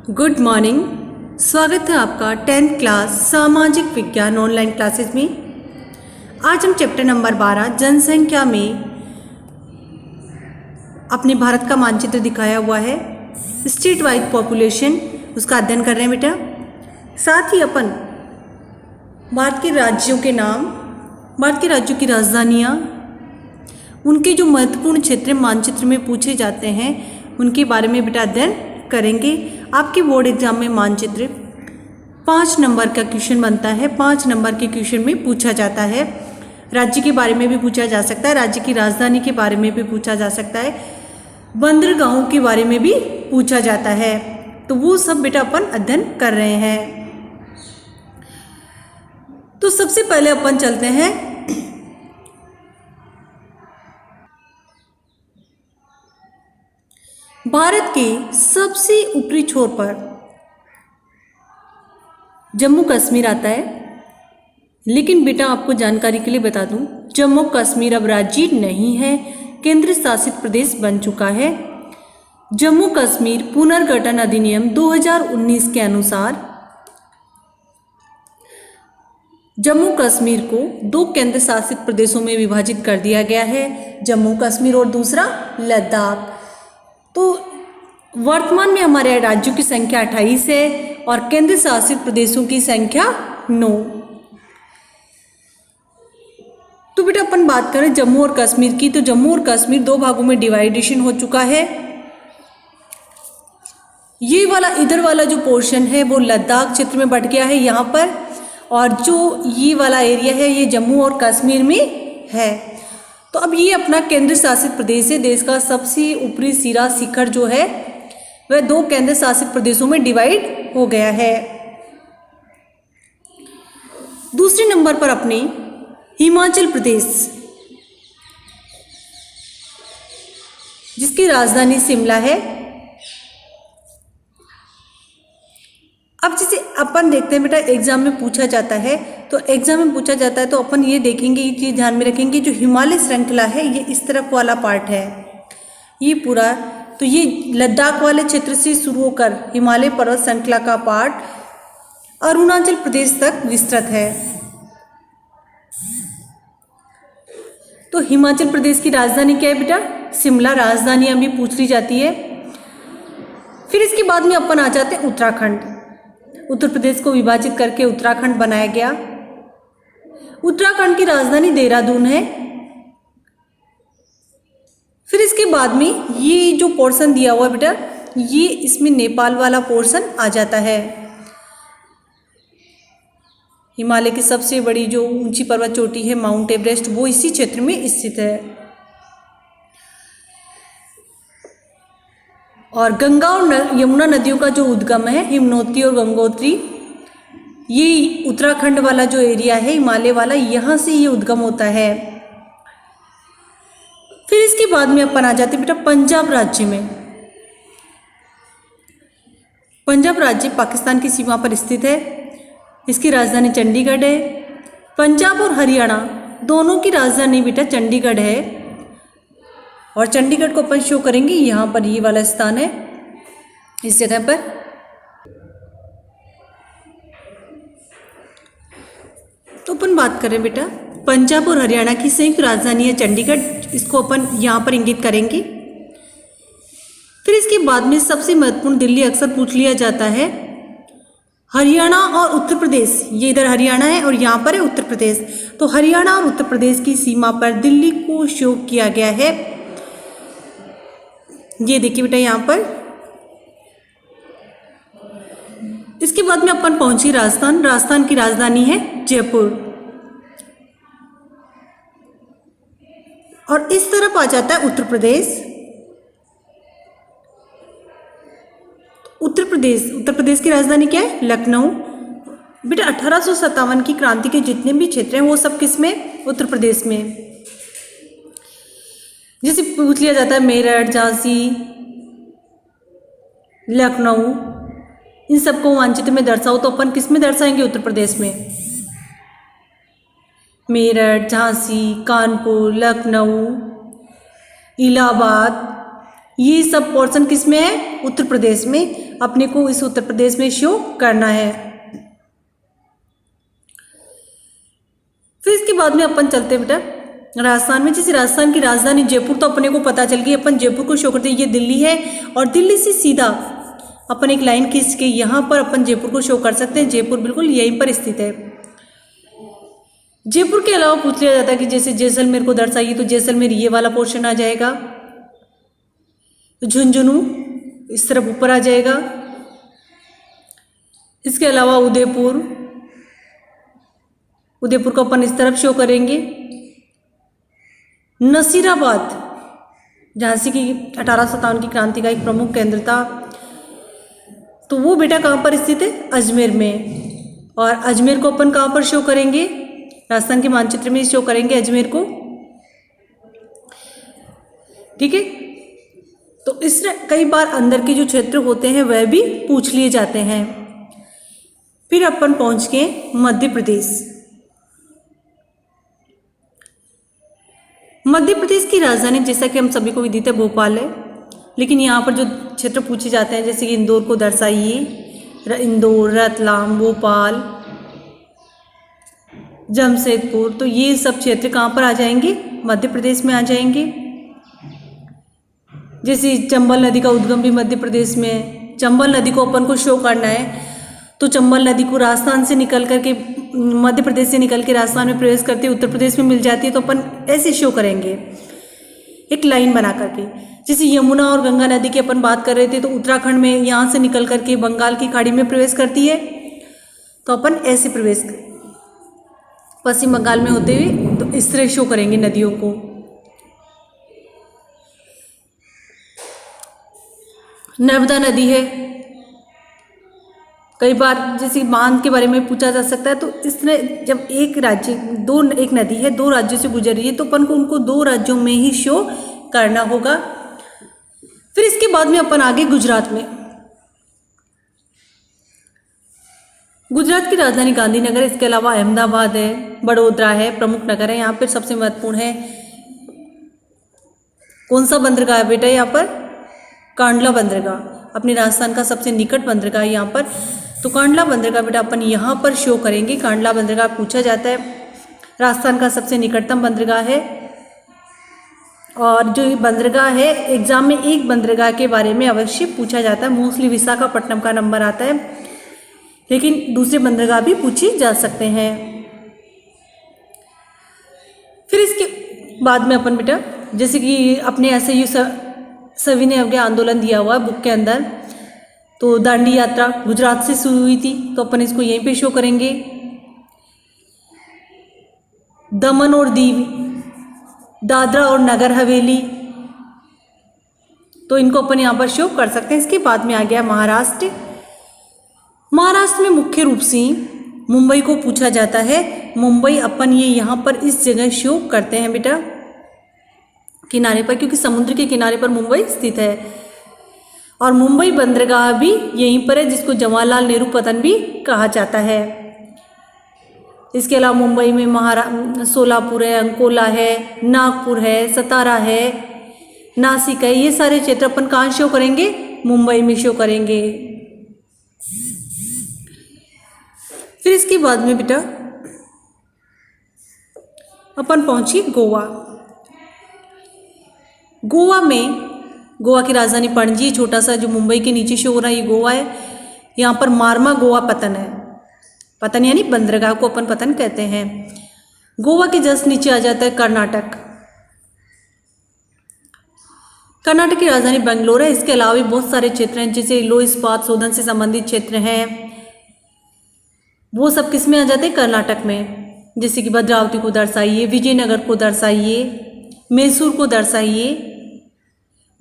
Good morning. स्वागत है आपका 10th क्लास सामाजिक विज्ञान ऑनलाइन क्लासेस में। आज हम चैप्टर नंबर 12 जनसंख्या में अपने भारत का मानचित्र दिखाया हुआ है, स्टेट वाइज पॉपुलेशन, उसका अध्ययन कर रहे हैं बेटा। साथ ही अपन भारत के राज्यों के नाम, भारत के राज्यों की राजधानियाँ, उनके जो महत्वपूर्ण क्षेत्र मानचित्र में पूछे जाते हैं उनके बारे में बेटा अध्ययन करेंगे। आपके बोर्ड एग्जाम में मानचित्र 5 नंबर का क्वेश्चन बनता है। 5 नंबर के क्वेश्चन में पूछा जाता है। राज्य के बारे में भी पूछा जा सकता है, राज्य की राजधानी के बारे में भी पूछा जा सकता है, बंदरगाहों के बारे में भी पूछा जाता है। तो वो सब बेटा अपन अध्ययन कर रहे हैं। तो सबसे पहले अपन चलते हैं भारत के सबसे ऊपरी छोर पर जम्मू कश्मीर आता है। लेकिन बेटा आपको जानकारी के लिए बता दूं, जम्मू कश्मीर अब राज्य नहीं है, केंद्र शासित प्रदेश बन चुका है। जम्मू कश्मीर पुनर्गठन अधिनियम 2019 के अनुसार जम्मू कश्मीर को 2 केंद्र शासित प्रदेशों में विभाजित कर दिया गया है, जम्मू कश्मीर और दूसरा लद्दाख। तो वर्तमान में हमारे राज्यों की संख्या 28 है और केंद्र शासित प्रदेशों की संख्या 9। तो बेटा अपन बात करें जम्मू और कश्मीर की, तो जम्मू और कश्मीर 2 भागों में डिवाइडेशन हो चुका है। ये वाला इधर वाला जो पोर्शन है वो लद्दाख क्षेत्र में बट गया है यहाँ पर, और जो ये वाला एरिया है ये जम्मू और कश्मीर में है। तो अब ये अपना केंद्र शासित प्रदेश है। देश का सबसे ऊपरी सिरा शिखर जो है वह 2 केंद्र शासित प्रदेशों में डिवाइड हो गया है। दूसरे नंबर पर अपने हिमाचल प्रदेश, जिसकी राजधानी शिमला है। अब जिसे अपन देखते हैं बेटा एग्जाम में पूछा जाता है, तो एग्जाम में पूछा जाता है तो अपन ये देखेंगे, ये चीज़ ध्यान में रखेंगे, जो हिमालय श्रृंखला है ये इस तरफ वाला पार्ट है, ये पूरा। तो ये लद्दाख वाले क्षेत्र से शुरू होकर हिमालय पर्वत श्रृंखला का पार्ट अरुणाचल प्रदेश तक विस्तृत है। तो हिमाचल प्रदेश की राजधानी क्या है बेटा? शिमला। राजधानी अभी पूछ ली जाती है। फिर इसके बाद में अपन आ जाते हैं उत्तराखंड। उत्तर प्रदेश को विभाजित करके उत्तराखंड बनाया गया। उत्तराखंड की राजधानी देहरादून है। फिर इसके बाद में ये जो पोर्शन दिया हुआ बेटा, ये इसमें नेपाल वाला पोर्शन आ जाता है। हिमालय की सबसे बड़ी जो ऊंची पर्वत चोटी है माउंट एवरेस्ट, वो इसी क्षेत्र में स्थित है। और गंगा और यमुना नदियों का जो उद्गम है हिमनोत्री और गंगोत्री, ये उत्तराखंड वाला जो एरिया है हिमालय वाला, यहाँ से ये उद्गम होता है। फिर इसके बाद में अपन आ जाते बेटा पंजाब राज्य में। पंजाब राज्य पाकिस्तान की सीमा पर स्थित है। इसकी राजधानी चंडीगढ़ है। पंजाब और हरियाणा दोनों की राजधानी बेटा चंडीगढ़ है, और चंडीगढ़ को अपन शो करेंगे यहाँ पर, ये वाला स्थान है इस जगह पर। तो अपन बात करें बेटा पंजाब और हरियाणा की संयुक्त राजधानी है चंडीगढ़, इसको अपन यहाँ पर इंगित करेंगे। फिर इसके बाद में सबसे महत्वपूर्ण दिल्ली अक्सर पूछ लिया जाता है। हरियाणा और उत्तर प्रदेश, ये इधर हरियाणा है और यहाँ पर है उत्तर प्रदेश। तो हरियाणा और उत्तर प्रदेश की सीमा पर दिल्ली को शो किया गया है। ये देखिए बेटा यहाँ पर। इसके बाद में अपन पहुंचे राजस्थान। राजस्थान की राजधानी है जयपुर, और इस तरफ आ जाता है उत्तर प्रदेश। उत्तर प्रदेश की राजधानी क्या है? लखनऊ। बेटा 1857 की क्रांति के जितने भी क्षेत्र हैं वो सब किस में? उत्तर प्रदेश में। जैसे पूछ लिया जाता है मेरठ, झांसी, लखनऊ, इन सबको मानचित्र में दर्शाओ, तो अपन किस में दर्शाएंगे? उत्तर प्रदेश में। मेरठ, झांसी, कानपुर, लखनऊ, इलाहाबाद, ये सब पोर्शन किस में है? उत्तर प्रदेश में। अपने को इस उत्तर प्रदेश में शो करना है। फिर इसके बाद में अपन चलते हैं बेटा राजस्थान में। जैसे राजस्थान की राजधानी जयपुर तो अपने को पता चल गई, अपन जयपुर को शो करते हैं, ये दिल्ली है और दिल्ली से सीधा अपन एक लाइन खींच के यहाँ पर अपन जयपुर को शो कर सकते हैं। जयपुर बिल्कुल यहीं पर स्थित है। जयपुर के अलावा पूछ लिया जाता है कि जैसे जैसलमेर को दर्शाइए, तो जैसलमेर ये वाला पोर्शन आ जाएगा, झुंझुनू इस तरफ ऊपर आ जाएगा। इसके अलावा उदयपुर, उदयपुर को अपन इस तरफ शो करेंगे। नसीराबाद, झांसी की 1857 की क्रांति का एक प्रमुख केंद्र था, तो वो बेटा कहाँ पर स्थित है? अजमेर में। और अजमेर को अपन कहाँ पर शो करेंगे? राजस्थान के मानचित्र में शो करेंगे अजमेर को। ठीक है, तो इसमें कई बार अंदर के जो क्षेत्र होते हैं वह भी पूछ लिए जाते हैं। फिर अपन पहुंच गए मध्य प्रदेश। मध्य प्रदेश की राजधानी जैसा कि हम सभी को विदित है भोपाल है, लेकिन यहाँ पर जो क्षेत्र पूछे जाते हैं जैसे कि इंदौर को दर्शाइए, इंदौर, रतलाम, भोपाल, जमशेदपुर, तो ये सब क्षेत्र कहाँ पर आ जाएंगे? मध्य प्रदेश में आ जाएंगे। जैसे चंबल नदी का उद्गम भी मध्य प्रदेश में है। चंबल नदी को अपन को शो करना है तो चंबल नदी को राजस्थान से निकल करके, मध्य प्रदेश से निकल के राजस्थान में प्रवेश करती है, उत्तर प्रदेश में मिल जाती है, तो अपन ऐसे शो करेंगे एक लाइन बना करके। जैसे यमुना और गंगा नदी की अपन बात कर रहे थे, तो उत्तराखंड में यहाँ से निकल करके बंगाल की खाड़ी में प्रवेश करती है, तो अपन ऐसे प्रवेश पश्चिम बंगाल में होते हुए तो इस तरह शो करेंगे नदियों को। नर्मदा नदी है, कई बार जैसे बांध के बारे में पूछा जा सकता है, तो इस तरह जब एक राज्य एक नदी है 2 राज्यों से गुजर रही है, तो अपन को उनको 2 राज्यों में ही शो करना होगा। फिर इसके बाद में अपन आगे गुजरात में। गुजरात की राजधानी गांधीनगर है, इसके अलावा अहमदाबाद है, बड़ोदरा है, प्रमुख नगर है। यहाँ पर सबसे महत्वपूर्ण है कौन सा बंदरगाह है बेटा? यहाँ पर कांडला बंदरगाह, अपने राजस्थान का सबसे निकट बंदरगाह है यहाँ पर। तो कांडला बंदरगाह बेटा अपन यहाँ पर शो करेंगे। कांडला बंदरगाह पूछा जाता है, राजस्थान का सबसे निकटतम बंदरगाह है। और जो ये बंदरगाह है, एग्जाम में एक बंदरगाह के बारे में अवश्य पूछा जाता है। मोस्टली विशाखापट्टनम का नंबर आता है, लेकिन दूसरे बंदरगाह भी पूछे जा सकते हैं। फिर इसके बाद में अपन बेटा जैसे कि अपने ऐसे ही सविनय अवज्ञा आंदोलन दिया हुआ है बुक के अंदर, तो दांडी यात्रा गुजरात से शुरू हुई थी, तो अपन इसको यहीं पे शो करेंगे। दमन और दीव, दादरा और नगर हवेली, तो इनको अपन यहाँ पर शो कर सकते हैं। इसके बाद में आ गया महाराष्ट्र। महाराष्ट्र में मुख्य रूप से मुंबई को पूछा जाता है। मुंबई अपन ये यहाँ पर इस जगह शो करते हैं बेटा किनारे पर, क्योंकि समुद्र के किनारे पर मुंबई स्थित है। और मुंबई बंदरगाह भी यहीं पर है, जिसको जवाहरलाल नेहरू पतन भी कहा जाता है। इसके अलावा मुंबई में सोलापुर है, अंकोला है, नागपुर है, सतारा है, नासिक है। ये सारे क्षेत्र अपन कहाँ शो करेंगे? मुंबई में शो करेंगे। फिर इसके बाद में बेटा अपन पहुंची गोवा। गोवा में, गोवा की राजधानी पणजी, छोटा सा जो मुंबई के नीचे शो हो रहा है, ये गोवा है। यहाँ पर मार्मा गोवा पतन है। पतन यानी बंदरगाह को अपन पतन कहते हैं। गोवा के जस्ट नीचे आ जाता है कर्नाटक। कर्नाटक की राजधानी बेंगलोर है। इसके अलावा भी बहुत सारे क्षेत्र हैं, जैसे लोह इस्पात शोधन से संबंधित क्षेत्र हैं, वो सब किस में आ जाते हैं? कर्नाटक में। जैसे कि भद्रावती को दर्शाइए, विजयनगर को दर्शाइए, मैसूर को दर्शाइए।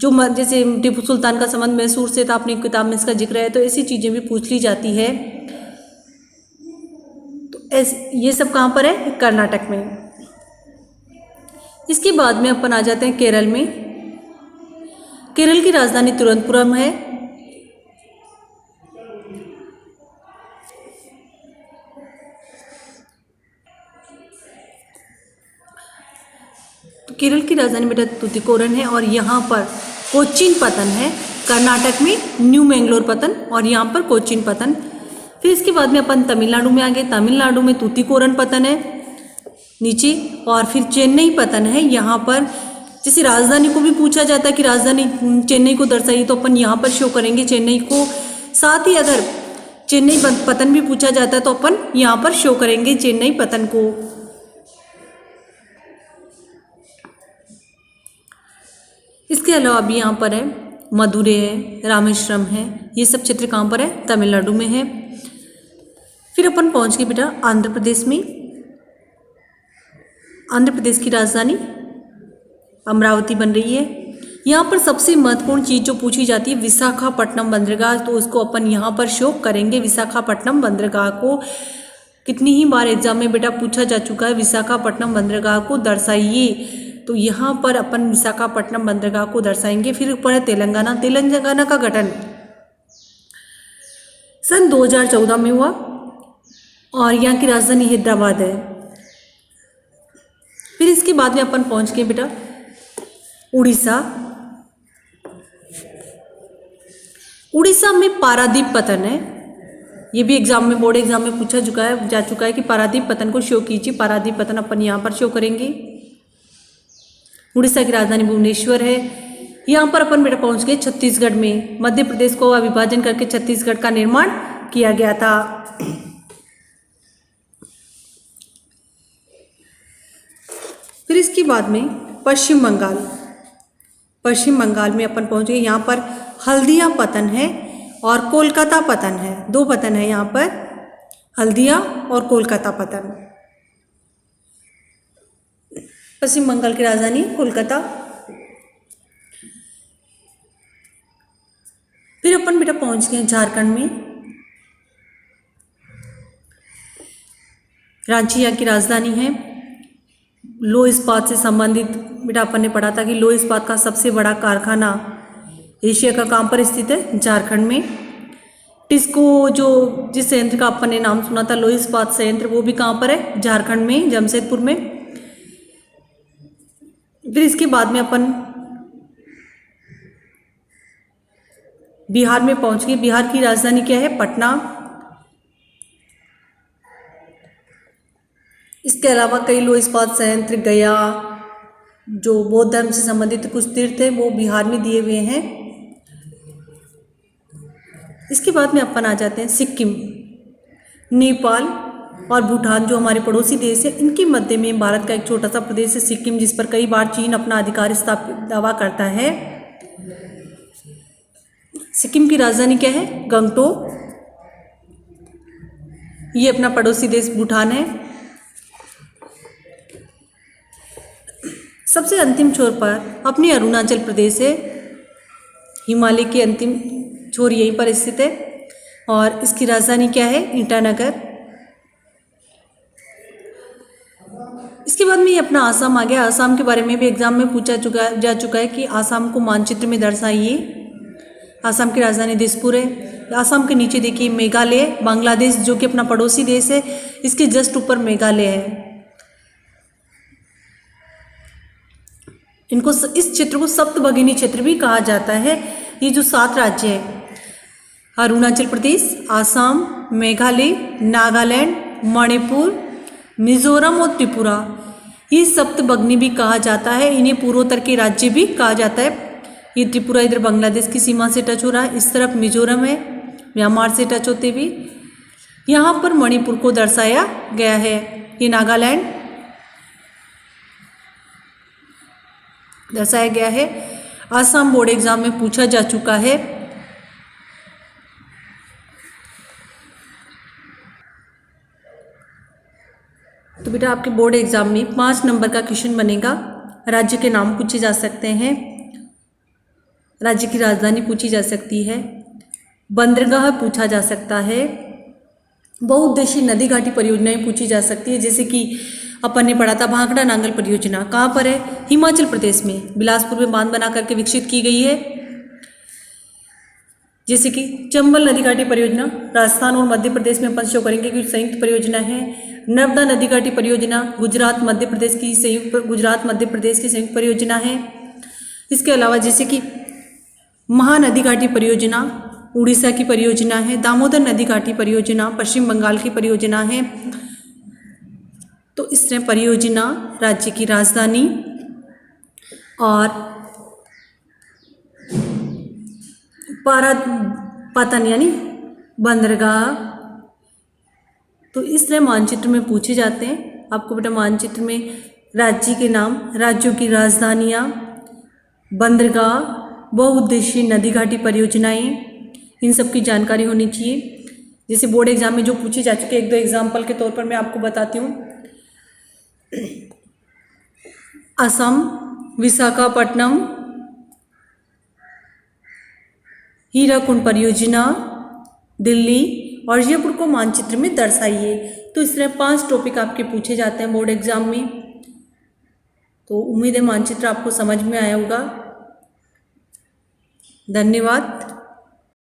जो जैसे टीपू सुल्तान का संबंध मैसूर से था, अपनी किताब में इसका जिक्र है, तो ऐसी चीज़ें भी पूछ ली जाती है। तो ये सब कहाँ पर है? कर्नाटक में। इसके बाद में अपन आ जाते हैं केरल में। केरल की राजधानी तिरुवनंतपुरम है। तो केरल की राजधानी बेटा तुतिकोरन है, और यहाँ पर कोचीन पतन है। कर्नाटक में न्यू मैंगलोर पतन और यहाँ पर कोचीन पतन। फिर इसके बाद में अपन तमिलनाडु में आ गए। तमिलनाडु में तूतीकोरन पतन है नीचे, और फिर चेन्नई पतन है यहाँ पर। जैसे राजधानी को भी पूछा जाता है कि राजधानी चेन्नई को दर्शाइए, तो अपन यहाँ पर शो करेंगे चेन्नई को। साथ ही अगर चेन्नई पतन भी पूछा जाता है तो अपन यहाँ पर शो करेंगे चेन्नई पतन को। इसके अलावा भी यहाँ पर है मदुरै है, रामेश्वरम है, ये सब क्षेत्र कहाँ पर है? तमिलनाडु में है। फिर अपन पहुँच गए बेटा आंध्र प्रदेश में। आंध्र प्रदेश की राजधानी अमरावती बन रही है। यहाँ पर सबसे महत्वपूर्ण चीज़ जो पूछी जाती है विशाखापट्टनम बंदरगाह, तो उसको अपन यहाँ पर शो करेंगे विशाखापट्टनम बंदरगाह को। कितनी ही बार एग्जाम में बेटा पूछा जा चुका है विशाखापट्टनम बंदरगाह को दर्शाइए, तो यहाँ पर अपन विशाखापट्टनम बंदरगाह को दर्शाएंगे। फिर ऊपर है तेलंगाना। तेलंगाना का गठन सन 2014 में हुआ और यहाँ की राजधानी हैदराबाद है। फिर इसके बाद में अपन पहुँच गए बेटा उड़ीसा। उड़ीसा में पारादीप पतन है। ये भी एग्जाम में, बोर्ड एग्जाम में पूछा जा चुका है कि पारादीप पतन को शो कीजिए। पारादीप पतन अपन यहाँ पर शो करेंगे। उड़ीसा की राजधानी भुवनेश्वर है। यहाँ पर अपन बेटा पहुँच गए छत्तीसगढ़ में। मध्य प्रदेश को विभाजन करके छत्तीसगढ़ का निर्माण किया गया था। फिर इसके बाद में पश्चिम बंगाल। पश्चिम बंगाल में अपन पहुँच गए। यहाँ पर हल्दिया पतन है और कोलकाता पतन है। दो पतन है यहाँ पर, हल्दिया और कोलकाता पतन। पश्चिम बंगाल की राजधानी कोलकाता। फिर अपन बेटा पहुंच गए झारखंड में। रांची यहाँ की राजधानी है। लोह इस्पात से संबंधित बेटा अपन ने पढ़ा था कि लोह इस्पात का सबसे बड़ा कारखाना एशिया का कहाँ पर स्थित है? झारखंड में। टिस्को जो जिस संयंत्र का अपन ने नाम सुना था लोह इस्पात संयंत्र, वो भी कहाँ पर है? झारखंड में, जमशेदपुर में। फिर इसके बाद में अपन बिहार में पहुंच गए। बिहार की राजधानी क्या है? पटना। इसके अलावा कई लोह इस्पात संयंत्र, गया, जो बौद्ध धर्म से संबंधित कुछ तीर्थ है वो बिहार में दिए हुए हैं। इसके बाद में अपन आ जाते हैं सिक्किम। नेपाल और भूटान जो हमारे पड़ोसी देश है, इनके मध्य में भारत का एक छोटा सा प्रदेश है सिक्किम, जिस पर कई बार चीन अपना अधिकार स्थापित दावा करता है। सिक्किम की राजधानी क्या है? गंगटोक। ये अपना पड़ोसी देश भूटान है। सबसे अंतिम छोर पर अपनी अरुणाचल प्रदेश है। हिमालय के अंतिम छोर यहीं पर स्थित है और इसकी राजधानी क्या है? ईटानगर। इसके बाद में ये अपना आसाम आ गया। आसाम के बारे में भी एग्जाम में पूछा जा चुका है कि आसाम को मानचित्र में दर्शाइए। आसाम की राजधानी दिसपुर है। आसाम के नीचे देखिए मेघालय, बांग्लादेश जो कि अपना पड़ोसी देश है, इसके जस्ट ऊपर मेघालय है। इनको इस क्षेत्र को सप्तभगिनी क्षेत्र भी कहा जाता है। ये जो 7 राज्य है, अरुणाचल प्रदेश, आसाम, मेघालय, नागालैंड, मणिपुर, मिजोरम और त्रिपुरा, ये सप्तभगिनी भी कहा जाता है। इन्हें पूर्वोत्तर के राज्य भी कहा जाता है। ये त्रिपुरा इधर बांग्लादेश की सीमा से टच हो रहा है, इस तरफ मिजोरम है, म्यांमार से टच होते भी। यहाँ पर मणिपुर को दर्शाया गया है। ये नागालैंड दर्शाया गया है। आसाम बोर्ड एग्जाम में पूछा जा चुका है। तो बेटा आपके बोर्ड एग्जाम में 5 नंबर का क्वेश्चन बनेगा। राज्य के नाम पूछे जा सकते हैं, राज्य की राजधानी पूछी जा सकती है, बंदरगाह पूछा जा सकता है, बहुउद्देशीय नदी घाटी परियोजनाएं पूछी जा सकती है। जैसे कि अपन ने पढ़ा था भाखड़ा नांगल परियोजना, कहाँ पर है? हिमाचल प्रदेश में, बिलासपुर में बांध बना करके विकसित की गई है। जैसे कि चंबल नदी घाटी परियोजना राजस्थान और मध्य प्रदेश में अपन शो करेंगे कि संयुक्त परियोजना है। नर्मदा नदी घाटी परियोजना गुजरात मध्य प्रदेश की संयुक्त परियोजना है। इसके अलावा जैसे कि महानदी घाटी परियोजना उड़ीसा की परियोजना है। दामोदर नदी घाटी परियोजना पश्चिम बंगाल की परियोजना है। तो इस तरह परियोजना राज्य की राजधानी और पातन यानी बंदरगाह, तो इस तरह मानचित्र में पूछे जाते हैं। आपको बेटा मानचित्र में राज्य के नाम, राज्यों की राजधानियाँ, बंदरगाह, बहुउद्देशीय नदी घाटी परियोजनाएं, इन सब की जानकारी होनी चाहिए। जैसे बोर्ड एग्जाम में जो पूछे जा चुके, एक दो एग्जाम्पल के तौर पर मैं आपको बताती हूँ। असम, विशाखापट्टनम, हीराकुंड परियोजना, दिल्ली और जयपुर को मानचित्र में दर्शाइए। तो इस तरह 5 टॉपिक आपके पूछे जाते हैं बोर्ड एग्जाम में। तो उम्मीद है मानचित्र आपको समझ में आया होगा। धन्यवाद।